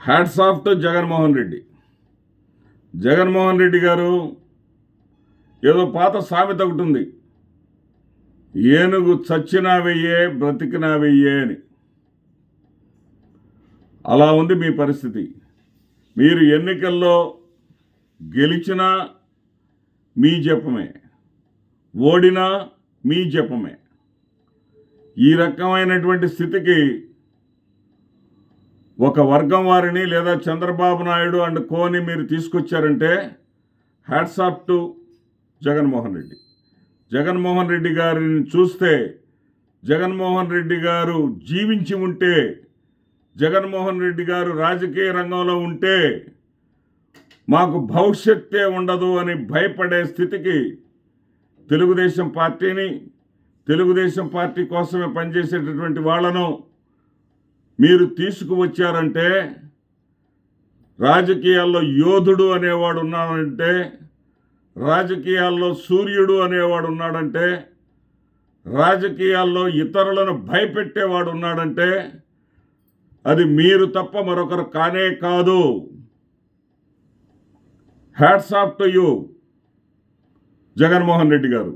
Hats off to Jaganmohan Reddy. Jaganmohan Reddy గారు ఏదో పాత సామెత ఒకటి ఉంది, ఏనుగు చచ్చినా వెయ్యే బ్రతికినా వెయ్యే అని. అలా ఉంది మీ పరిస్థితి. మీరు ఎన్నికల్లో గెలిచినా మీ జపమే, ఓడినా మీ జపమే. ఈ రకమైనటువంటి స్థితికి ఒక వర్గం వారిని లేదా చంద్రబాబు నాయుడు అండ్ కోని మీరు తీసుకొచ్చారంటే hats off to Jaganmohan Reddy. Jaganmohan Reddy గారిని చూస్తే, జగన్మోహన్ రెడ్డి గారు జీవించి ఉంటే, జగన్మోహన్ రెడ్డి గారు రాజకీయ రంగంలో ఉంటే మాకు భవిష్యత్తే ఉండదు అని భయపడే స్థితికి తెలుగుదేశం పార్టీని, తెలుగుదేశం పార్టీ కోసమే పనిచేసేటటువంటి వాళ్ళను మీరు తీసుకువచ్చారంటే, రాజకీయాల్లో యోధుడు అనేవాడు ఉన్నాడంటే, రాజకీయాల్లో సూర్యుడు అనేవాడు ఉన్నాడంటే, రాజకీయాల్లో ఇతరులను భయపెట్టేవాడు ఉన్నాడంటే అది మీరు తప్ప మరొకరు కానే కాదు. Hats off to you Jaganmohan Reddy గారు.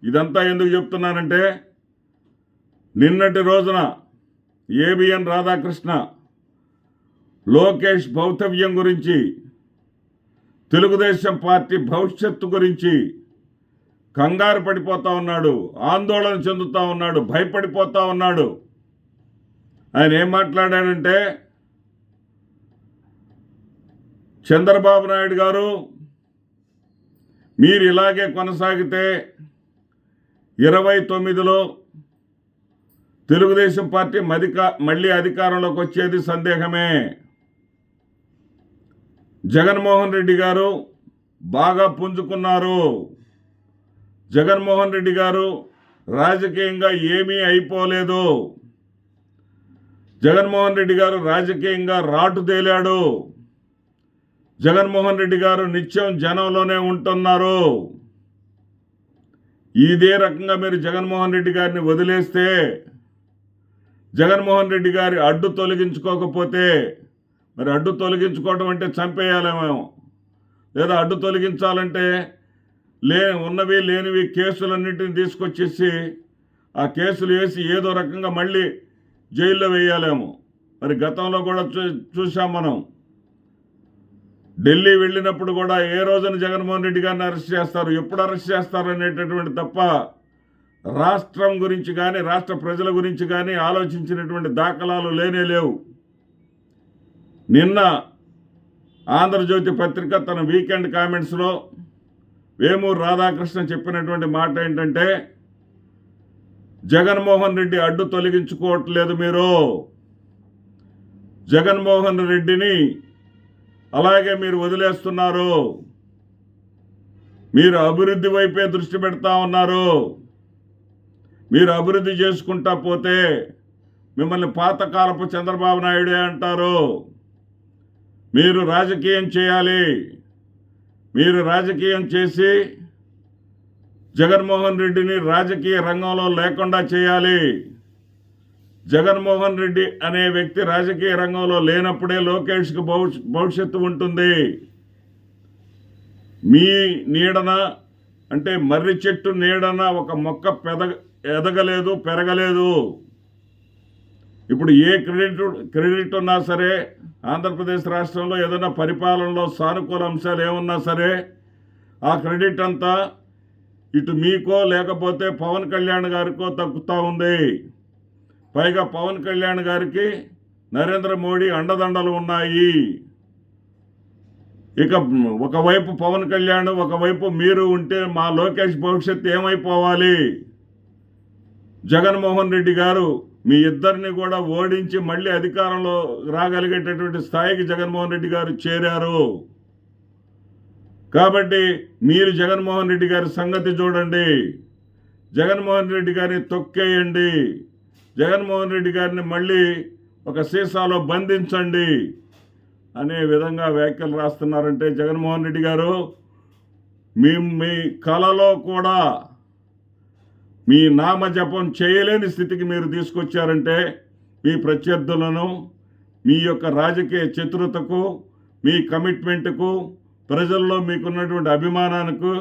ఇదంతా ఎందుకు చెప్తున్నానంటే, నిన్నటి రోజున ఏబిఎన్ రాధాకృష్ణ లోకేష్ భౌతవ్యం గురించి, తెలుగుదేశం పార్టీ భవిష్యత్తు గురించి కంగారు పడిపోతూ ఉన్నాడు, ఆందోళన చెందుతూ ఉన్నాడు, భయపడిపోతూ ఉన్నాడు. ఆయన ఏం మాట్లాడాడంటే, చంద్రబాబు నాయుడు గారు మీరు ఇలాగే కొనసాగితే 29లో తెలుగుదేశం పార్టీ మళ్ళీ అధికారంలోకి వచ్చేది సందేహమే. జగన్మోహన్ రెడ్డి గారు బాగా పుంజుకున్నారు. జగన్మోహన్ రెడ్డి గారు రాజకీయంగా ఏమీ అయిపోలేదు. జగన్మోహన్ రెడ్డి గారు రాజకీయంగా రాటు తేలాడు. జగన్మోహన్ రెడ్డి గారు నిత్యం జనంలోనే ఉంటున్నారు. ఇదే రకంగా మీరు జగన్మోహన్ రెడ్డి గారిని వదిలేస్తే, జగన్మోహన్ రెడ్డి గారి అడ్డు తొలగించుకోకపోతే, మరి అడ్డు తొలగించుకోవడం అంటే చంపేయాలేమో, లేదా అడ్డు తొలగించాలంటే ఉన్నవి లేనివి కేసులన్నింటినీ తీసుకొచ్చేసి ఆ కేసులు వేసి ఏదో రకంగా మళ్ళీ జైల్లో వేయాలేమో. మరి గతంలో కూడా చూసాం మనం. ఢిల్లీ వెళ్ళినప్పుడు కూడా ఏ రోజున జగన్మోహన్ రెడ్డి గారిని అరెస్ట్ చేస్తారు, ఎప్పుడు అరెస్ట్ చేస్తారు అనేటటువంటి తప్ప రాష్ట్రం గురించి కానీ రాష్ట్ర ప్రజల గురించి కానీ ఆలోచించినటువంటి దాఖలాలు లేవు. నిన్న ఆంధ్రజ్యోతి పత్రిక తన వీకెండ్ కామెంట్స్లో వేమూరు రాధాకృష్ణ చెప్పినటువంటి మాట ఏంటంటే, జగన్మోహన్ రెడ్డి అడ్డు తొలగించుకోవట్లేదు, మీరు జగన్మోహన్ రెడ్డిని అలాగే మీరు వదిలేస్తున్నారు, మీరు అభివృద్ధి వైపే దృష్టి పెడతా ఉన్నారు. మీరు అభివృద్ధి చేసుకుంటా పోతే మిమ్మల్ని పాతకాలపు చంద్రబాబు నాయుడే అంటారు. మీరు రాజకీయం చేయాలి. మీరు రాజకీయం చేసి జగన్మోహన్ రెడ్డిని రాజకీయ రంగంలో లేకుండా చేయాలి. జగన్మోహన్ రెడ్డి అనే వ్యక్తి రాజకీయ రంగంలో లేనప్పుడే లోకేష్కి భవిష్యత్తు ఉంటుంది. మీ నీడన, అంటే మర్రి చెట్టు నీడన ఒక మొక్క ఎదగలేదు, పెరగలేదు. ఇప్పుడు ఏ క్రెడిట్ ఉన్నా సరే, ఆంధ్రప్రదేశ్ రాష్ట్రంలో ఏదైనా పరిపాలనలో సానుకూల అంశాలు ఏమున్నా సరే ఆ క్రెడిట్ అంతా ఇటు మీకో లేకపోతే పవన్ కళ్యాణ్ గారికో తగ్గుతూ ఉంది. పైగా పవన్ కళ్యాణ్ గారికి నరేంద్ర మోడీ అండదండలు ఉన్నాయి. ఇక ఒకవైపు పవన్ కళ్యాణ్, ఒకవైపు మీరు ఉంటే మా లోకేష్ భవిష్యత్తు ఏమైపోవాలి? జగన్మోహన్ రెడ్డి గారు మీ ఇద్దరిని కూడా ఓడించి మళ్ళీ అధికారంలో రాగలిగేటటువంటి స్థాయికి జగన్మోహన్ రెడ్డి గారు చేరారు. కాబట్టి మీరు జగన్మోహన్ రెడ్డి గారి సంగతి చూడండి. జగన్మోహన్ రెడ్డి గారిని తొక్కేయండి. జగన్మోహన్ రెడ్డి గారిని మళ్ళీ ఒక సీసాలో బంధించండి అనే విధంగా వ్యాఖ్యలు రాస్తున్నారంటే, జగన్మోహన్ రెడ్డి గారు మీ కలలో కూడా మీ నామజపం చేయలేని స్థితికి మీరు తీసుకొచ్చారంటే, మీ ప్రత్యర్థులను మీ యొక్క రాజకీయ చతురతకు, మీ కమిట్మెంట్కు, ప్రజల్లో మీకున్నటువంటి అభిమానానికి,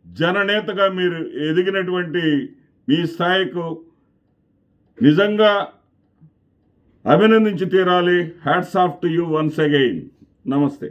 జననేతగా మీరు ఎదిగినటువంటి మీ స్థాయికు నిజంగా అభినందించి తీరాలి. Hats off to you once again. నమస్తే.